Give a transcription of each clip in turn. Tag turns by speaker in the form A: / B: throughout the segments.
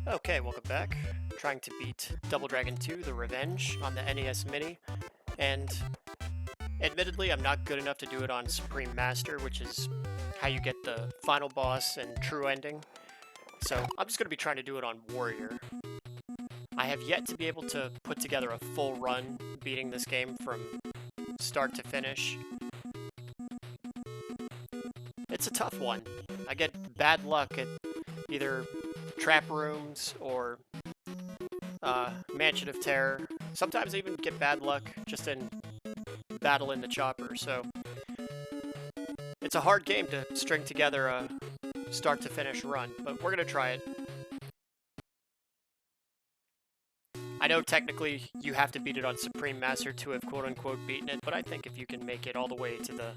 A: Okay, welcome back. Trying to beat Double Dragon 2, The Revenge on the NES Mini, and admittedly, I'm not good enough to do it on Supreme Master, which is how you get the final boss and true ending. So I'm just going to be trying to do it on Warrior. I have yet to be able to put together a full run beating this game from start to finish. It's a tough one. I get bad luck at either trap rooms or Mansion of Terror. Sometimes I even get bad luck just in battle in the chopper, so it's a hard game to string together a start to finish run, but we're going to try it. I know technically you have to beat it on Supreme Master to have quote-unquote beaten it, but I think if you can make it all the way to the...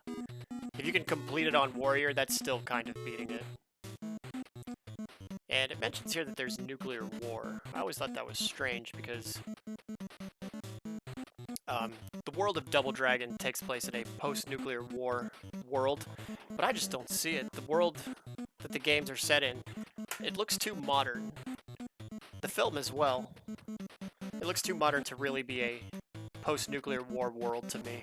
A: If you can complete it on Warrior, that's still kind of beating it. And it mentions here that there's nuclear war. I always thought that was strange because the world of Double Dragon takes place in a post-nuclear war world, but I just don't see it. The world that the games are set in, it looks too modern. The film as well. It looks too modern to really be a post-nuclear war world to me.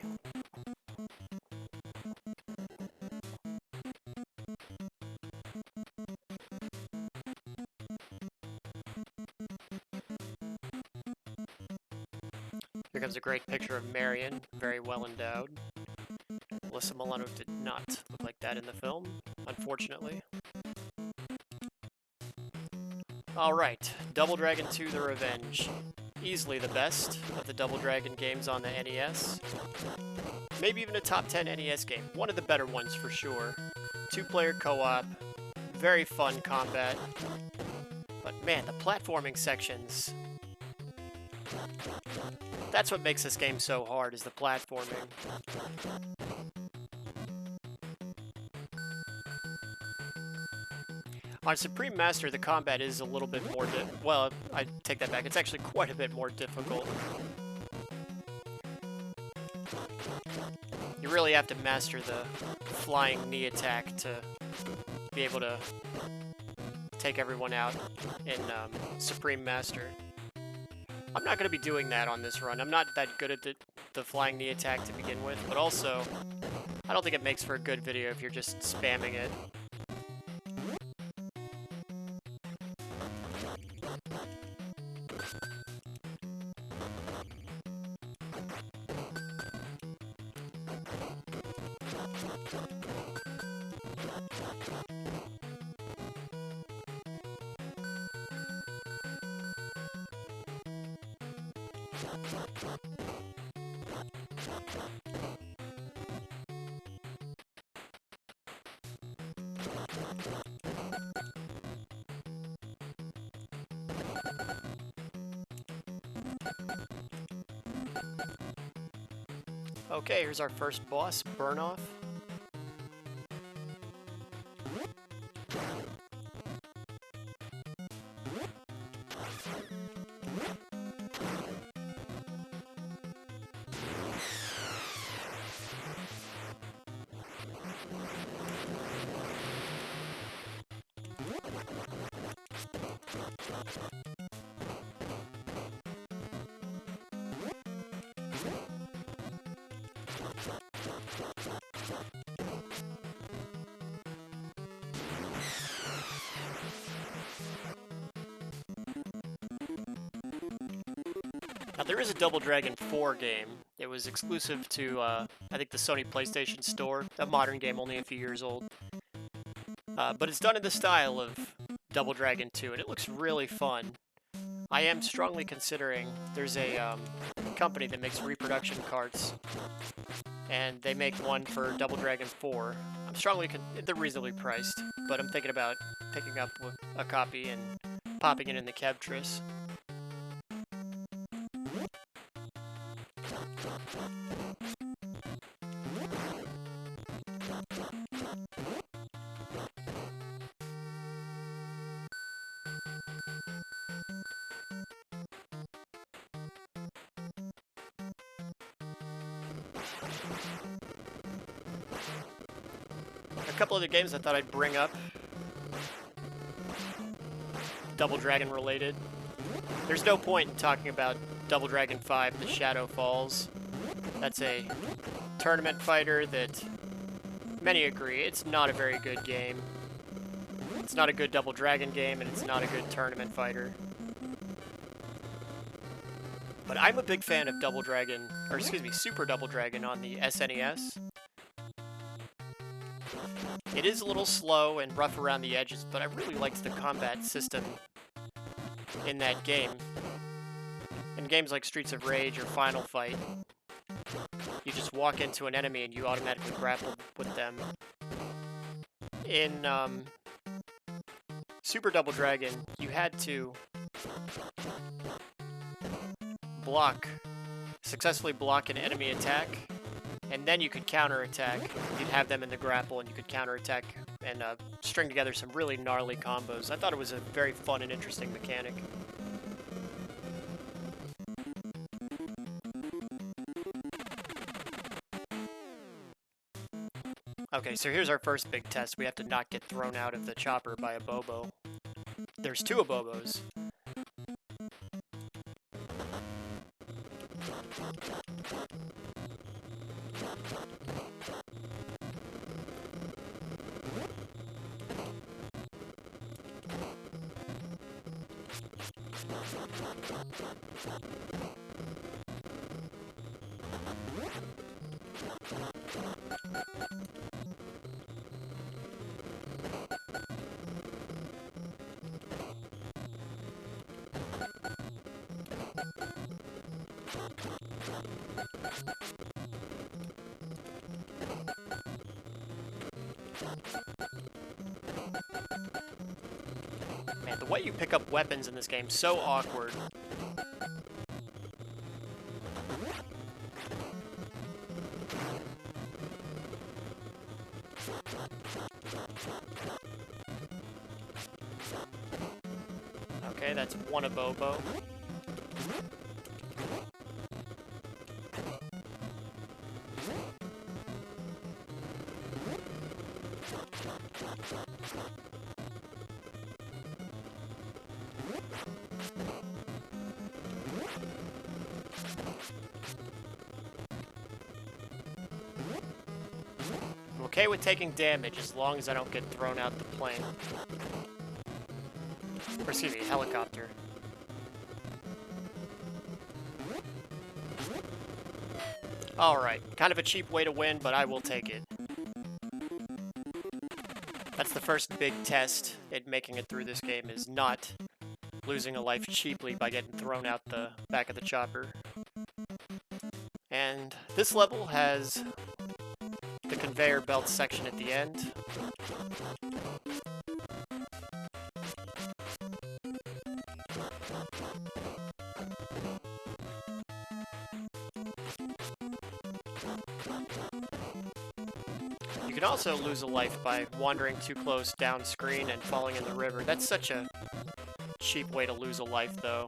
A: Here comes a great picture of Marion, very well endowed. Alyssa Milano did not look like that in the film, unfortunately. Alright, Double Dragon 2 The Revenge. Easily the best of the Double Dragon games on the NES. Maybe even a top 10 NES game. One of the better ones for sure. 2-player co-op, very fun combat. But man, the platforming sections... That's what makes this game so hard, is the platforming. On Supreme Master, the combat is a little bit more well, I take that back. It's actually quite a bit more difficult. You really have to master the flying knee attack to be able to take everyone out in Supreme Master. I'm not going to be doing that on this run. I'm not that good at the flying knee attack to begin with, but also, I don't think it makes for a good video if you're just spamming it. Okay, here's our first boss, Burnoff. Now, there is a Double Dragon 4 game. It was exclusive to, I think, the Sony PlayStation Store. A modern game, only a few years old. But it's done in the style of Double Dragon 2, and it looks really fun. I am strongly considering... There's a company that makes reproduction carts, and they make one for Double Dragon 4. I'm strongly... They're reasonably priced, but I'm thinking about picking up a copy and popping it in the Kevtris. A couple other games I thought I'd bring up. Double Dragon related. There's no point in talking about Double Dragon 5, The Shadow Falls. That's a tournament fighter that many agree it's not a very good game. It's not a good Double Dragon game, and it's not a good tournament fighter. But I'm a big fan of Double Dragon, or excuse me, Super Double Dragon on the SNES. It is a little slow and rough around the edges, but I really liked the combat system in that game. In games like Streets of Rage or Final Fight, you just walk into an enemy and you automatically grapple with them. In Super Double Dragon, you had to successfully block an enemy attack, and then you could counterattack. You'd have them in the grapple and you could counterattack and string together some really gnarly combos. I thought it was a very fun and interesting mechanic. Okay, so here's our first big test. We have to not get thrown out of the chopper by a Bobo. There's two Abobos. Man, the way you pick up weapons in this game is so awkward. Okay, that's one Abobo. I'm okay with taking damage as long as I don't get thrown out the plane. Or excuse me, helicopter. Alright, kind of a cheap way to win, but I will take it. That's the first big test at making it through this game, is not losing a life cheaply by getting thrown out the back of the chopper. And this level has the conveyor belt section at the end. You can also lose a life by wandering too close down screen and falling in the river. That's such a cheap way to lose a life, though.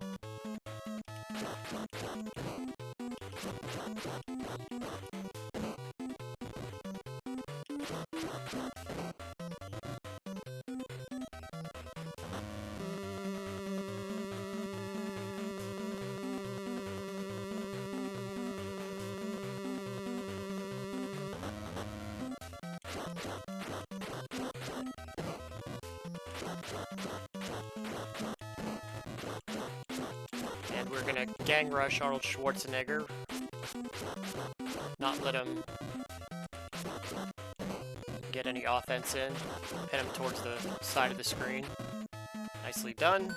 A: And we're gonna gang rush Arnold Schwarzenegger. Not let him get any offense in. Pin him towards the side of the screen. Nicely done.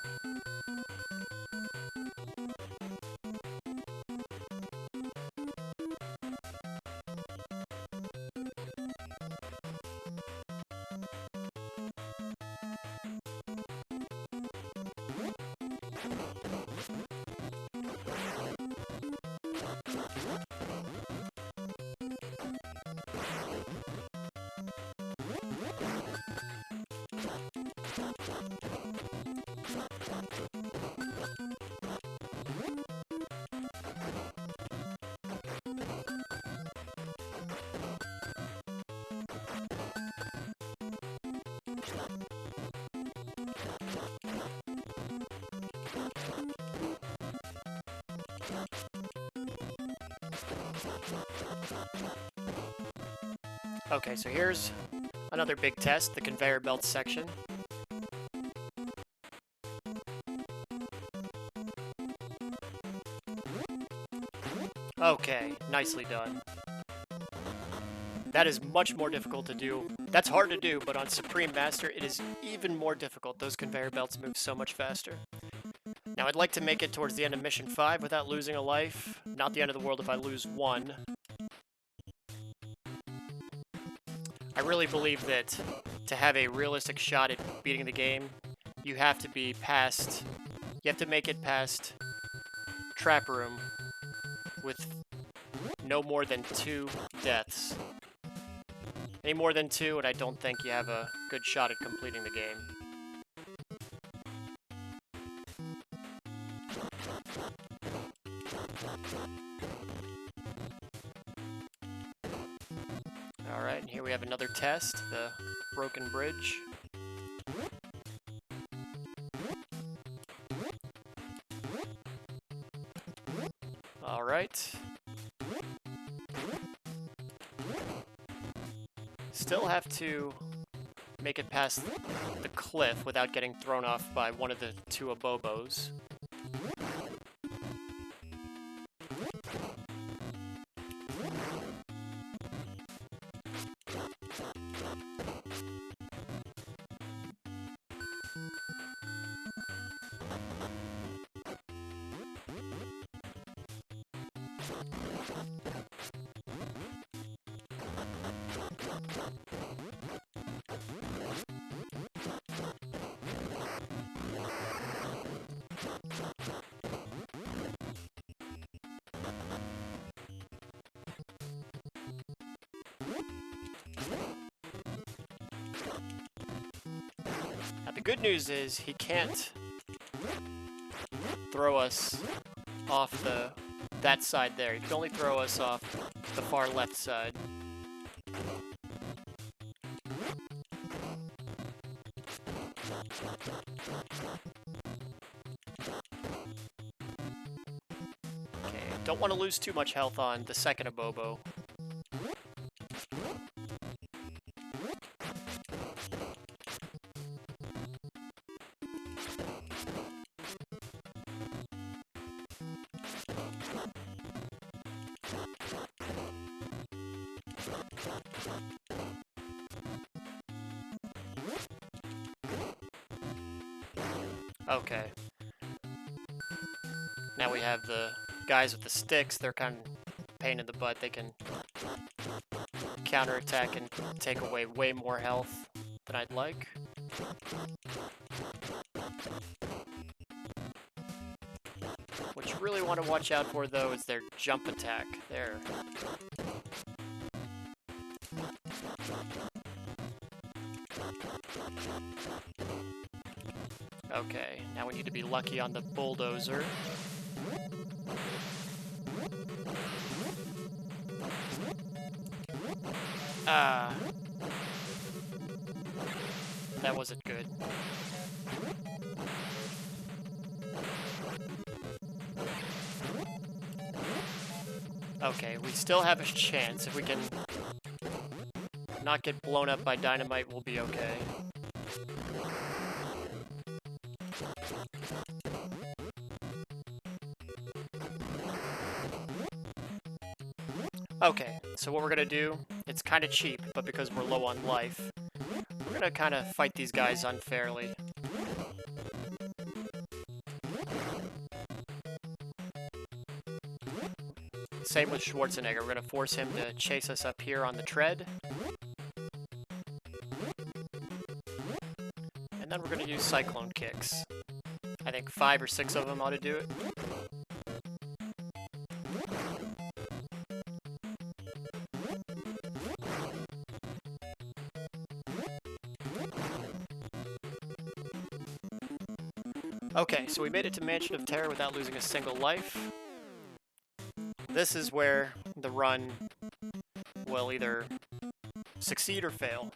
A: Okay, so here's another big test, the conveyor belt section. Okay, nicely done. That is much more difficult to do. That's hard to do, but on Supreme Master, it is even more difficult. Those conveyor belts move so much faster. Now, I'd like to make it towards the end of Mission 5 without losing a life. Not the end of the world if I lose one. I really believe that to have a realistic shot at beating the game, you have to be past... You have to make it past Trap Room with no more than 2 deaths. Any more than 2, and I don't think you have a good shot at completing the game. Alright, and here we have another test, the broken bridge. Alright. Still have to make it past the cliff without getting thrown off by one of the 2 abobos. Now the good news is he can't throw us off that side there. He can only throw us off the far left side. Okay, don't want to lose too much health on the second abobo. Okay. Now we have the guys with the sticks. They're kind of a pain in the butt. They can counterattack and take away way more health than I'd like. What you really want to watch out for, though, is their jump attack. There. Okay, now we need to be lucky on the bulldozer. Ah. That wasn't good. Okay, we still have a chance. If we can not get blown up by dynamite, we'll be okay. Okay, so what we're gonna do, it's kind of cheap, but because we're low on life, we're gonna kind of fight these guys unfairly. Same with Schwarzenegger. We're gonna force him to chase us up here on the tread. And then we're gonna use cyclone kicks. I think 5 or 6 of them ought to do it. Okay, so we made it to Mansion of Terror without losing a single life. This is where the run will either succeed or fail.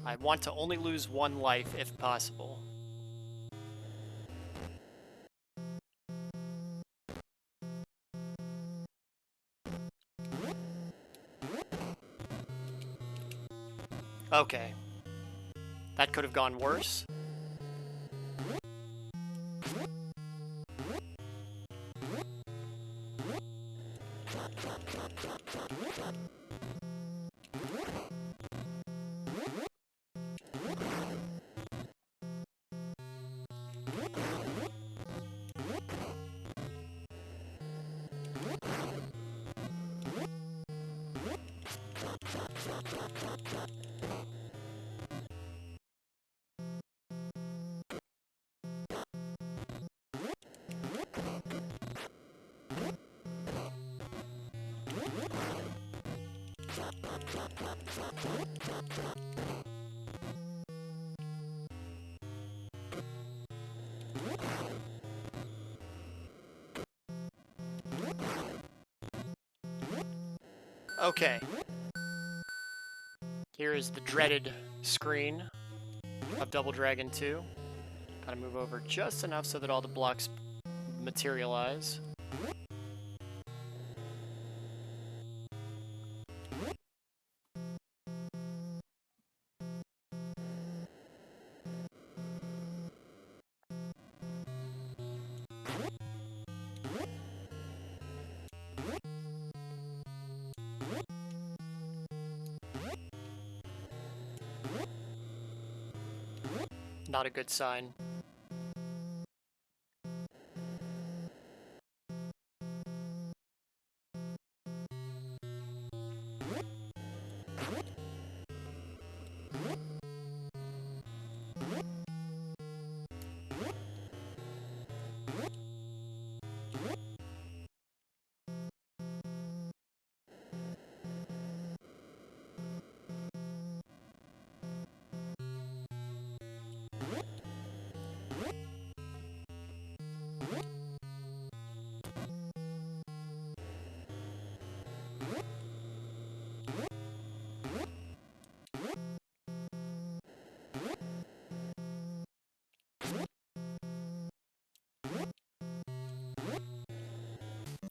A: I want to only lose 1 life if possible. Okay. That could have gone worse. Okay. Here is the dreaded screen of Double Dragon 2. Gotta move over just enough so that all the blocks materialize. Not a good sign.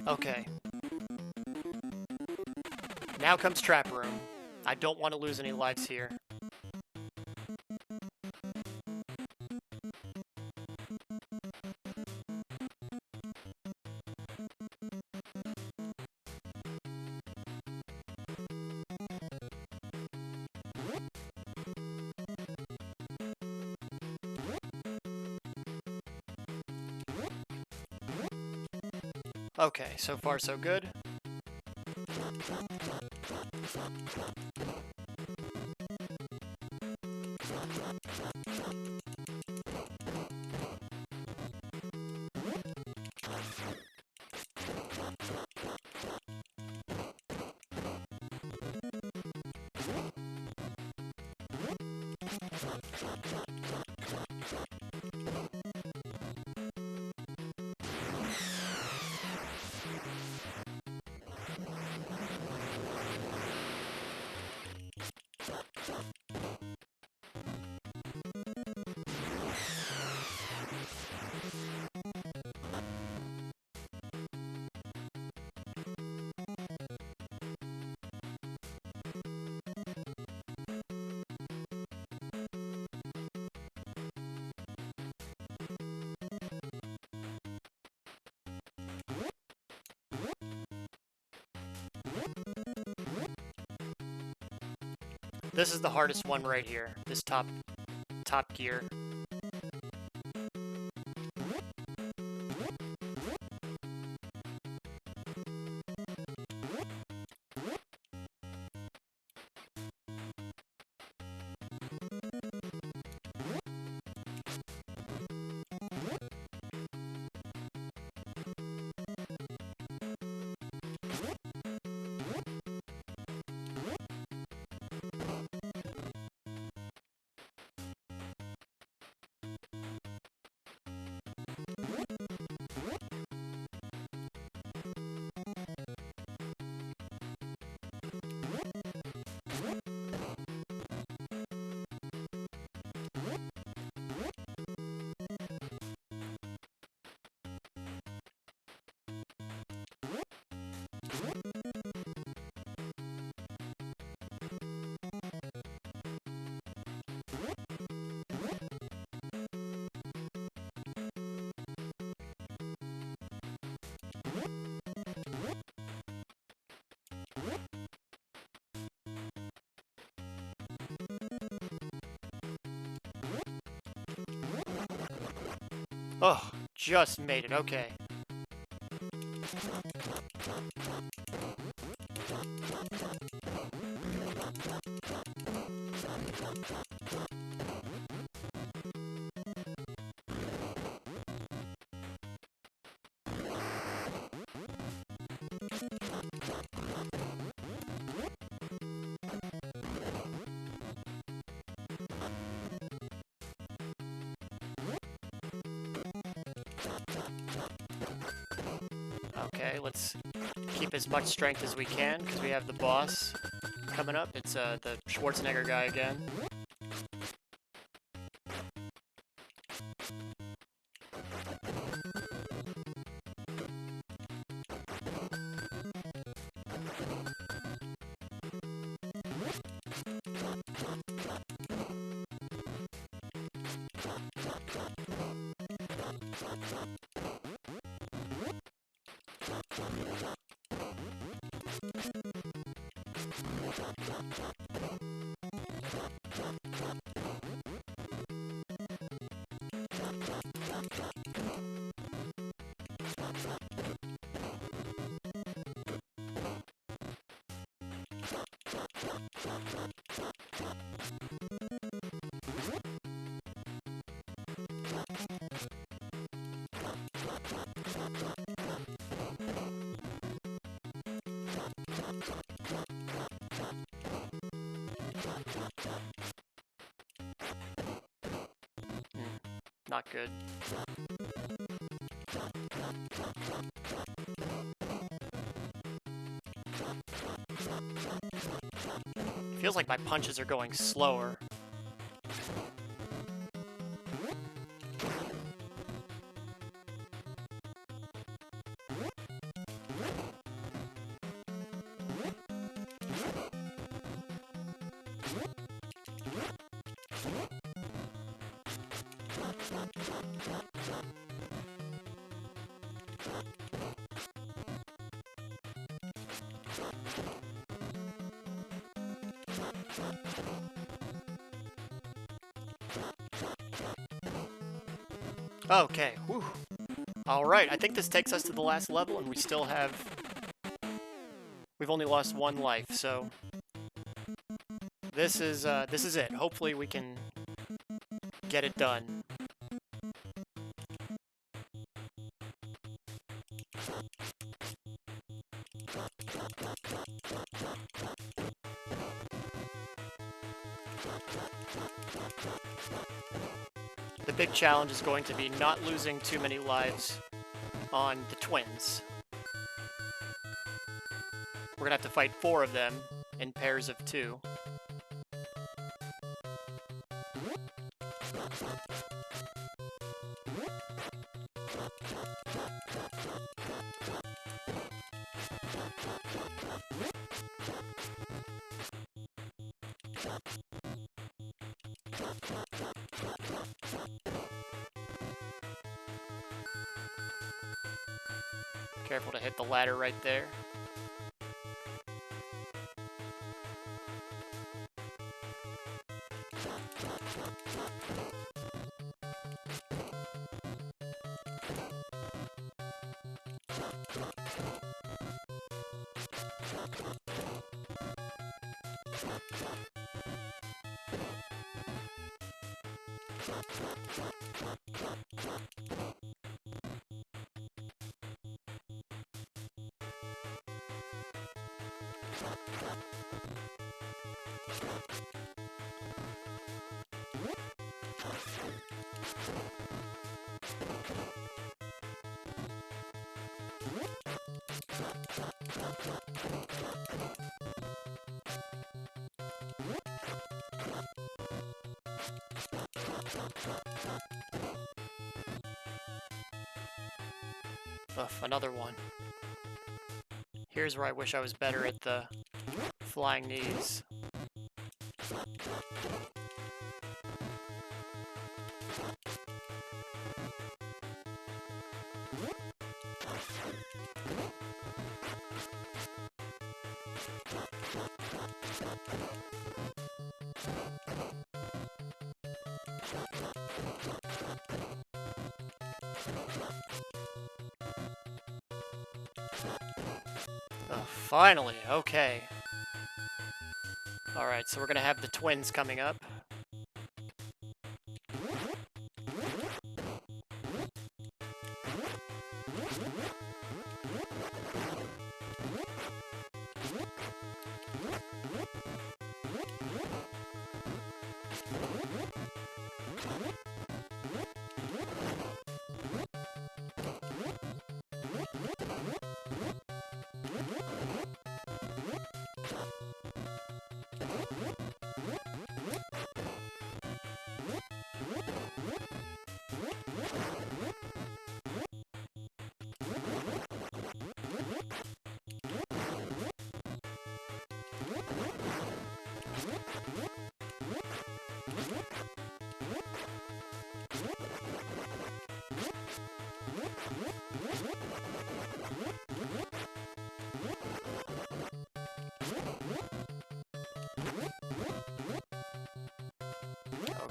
A: Okay. Now comes Trap Room. I don't want to lose any lives here. Okay, so far so good. This is the hardest one right here. This top gear. Oh, just made it. Okay. Okay, let's keep as much strength as we can, because we have the boss coming up. It's the Schwarzenegger guy again. Not good. Feels like my punches are going slower. Okay, whew. Alright, I think this takes us to the last level, and we still have... We've only lost one life, so... This is it. Hopefully we can get it done. The big challenge is going to be not losing too many lives on the twins. We're gonna have to fight 4 of them in pairs of 2. Careful to hit the ladder right there. Ugh, another one. Here's where I wish I was better at the flying knees. Oh, finally, okay. Alright, so we're gonna have the twins coming up.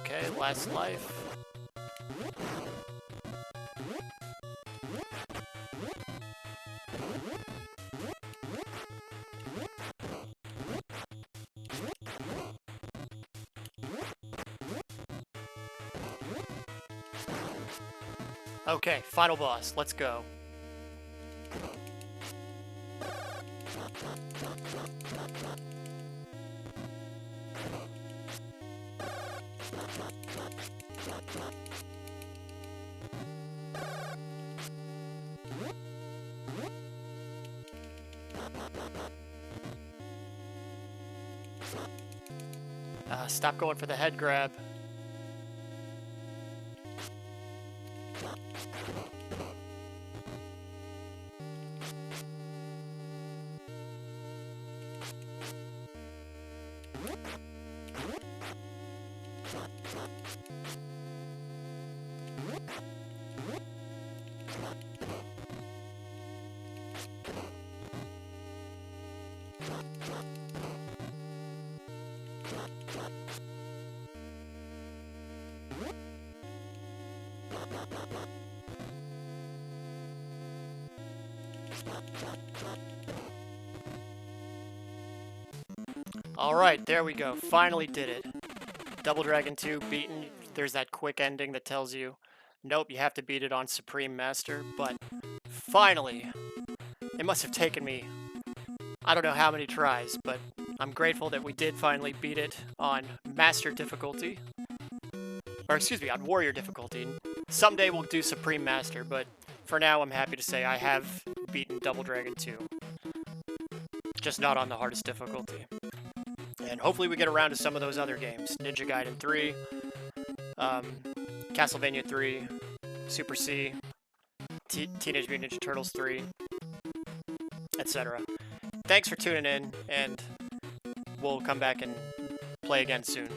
A: Okay, last life. Okay, final boss. Let's go. Stop going for the head grab. Alright, there we go. Finally did it. Double Dragon 2 beaten. There's that quick ending that tells you, nope, you have to beat it on Supreme Master, but finally, it must have taken me, I don't know how many tries, but I'm grateful that we did finally beat it on Master difficulty. Or excuse me, on Warrior difficulty. Someday we'll do Supreme Master, but for now I'm happy to say I have beaten Double Dragon 2. Just not on the hardest difficulty. And hopefully we get around to some of those other games. Ninja Gaiden 3, Castlevania 3, Super C, Teenage Mutant Ninja Turtles 3, etc. Thanks for tuning in, and we'll come back and play again soon.